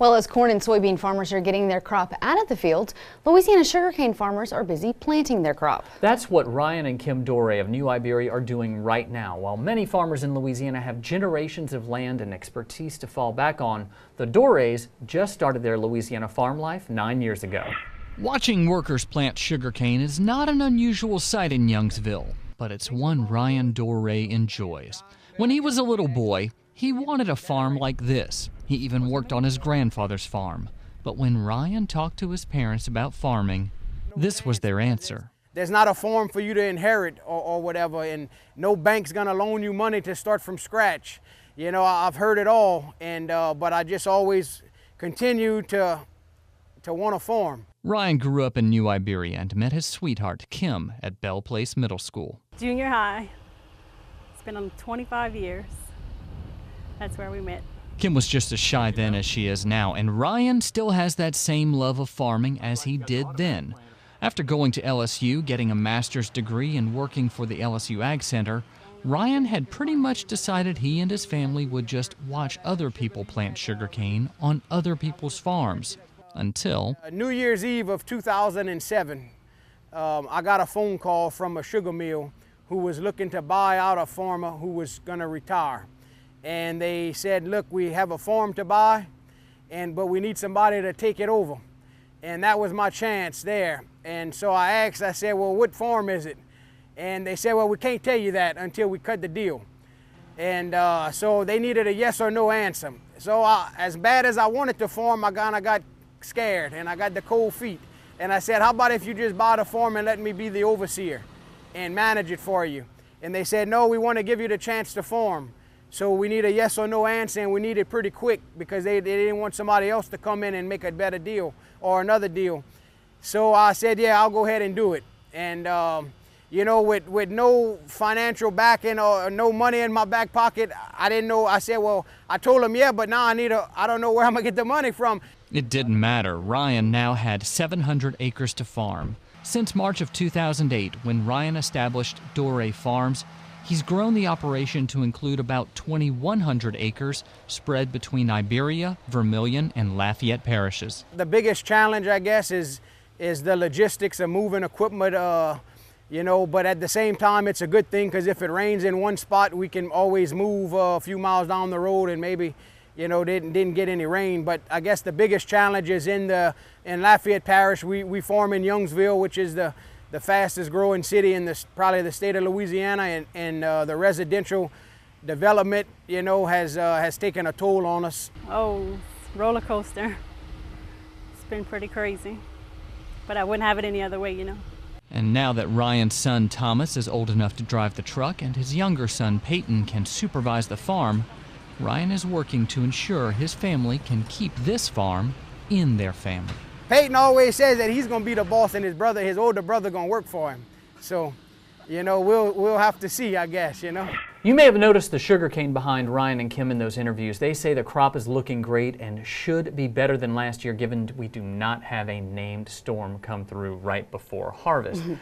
Well, as corn and soybean farmers are getting their crop out of the fields, Louisiana sugarcane farmers are busy planting their crop. That's what Ryan and Kim Dore of New Iberia are doing right now. While many farmers in Louisiana have generations of land and expertise to fall back on, the Dores just started their Louisiana farm life 9 years ago. Watching workers plant sugarcane is not an unusual sight in Youngsville, but it's one Ryan Dore enjoys. When he was a little boy, he wanted a farm like this. He even worked on his grandfather's farm. But when Ryan talked to his parents about farming, this was their answer. There's not a farm for you to inherit or whatever, and no bank's gonna loan you money to start from scratch. You know, I've heard it all, and but I just always continue to want a farm. Ryan grew up in New Iberia and met his sweetheart, Kim, at Bell Place Middle School. Junior high. It's been 25 years. That's where we met. Kim was just as shy then as she is now, and Ryan still has that same love of farming as he did then. After going to LSU, getting a master's degree, and working for the LSU Ag Center, Ryan had pretty much decided he and his family would just watch other people plant sugarcane on other people's farms. Until New Year's Eve of 2007, I got a phone call from a sugar mill who was looking to buy out a farmer who was going to retire. And they said, look, we have a farm to buy, but we need somebody to take it over. And that was my chance there. And so I said, well, what farm is it? And they said, well, we can't tell you that until we cut the deal. And so they needed a yes or no answer. So as bad as I wanted to farm, I kind of got scared and I got the cold feet. And I said, how about if you just buy the farm and let me be the overseer and manage it for you? And they said, no, we want to give you the chance to farm. So we need a yes or no answer, and we need it pretty quick because they didn't want somebody else to come in and make a better deal or another deal. So I said, yeah, I'll go ahead and do it. And you know, with no financial backing or no money in my back pocket, I didn't know. I said, well, I told them, yeah, but now I don't know where I'm gonna get the money from. it didn't matter. Ryan now had 700 acres to farm. Since March of 2008, when Ryan established Dore Farms, he's grown the operation to include about 2,100 acres spread between Iberia, Vermilion, and Lafayette parishes. The biggest challenge, I guess, is the logistics of moving equipment, you know, but at the same time, it's a good thing because if it rains in one spot, we can always move a few miles down the road and maybe, you know, didn't get any rain. But I guess the biggest challenge is in Lafayette Parish. We farm in Youngsville, which is the fastest growing city in probably the state of Louisiana, and the residential development, you know, has taken a toll on us. Oh, roller coaster. It's been pretty crazy, but I wouldn't have it any other way, you know. And now that Ryan's son Thomas is old enough to drive the truck and his younger son Peyton can supervise the farm, Ryan is working to ensure his family can keep this farm in their family. Peyton always says that he's going to be the boss and his older brother, going to work for him. So, you know, we'll have to see, I guess, you know. You may have noticed the sugarcane behind Ryan and Kim in those interviews. They say the crop is looking great and should be better than last year, given we do not have a named storm come through right before harvest.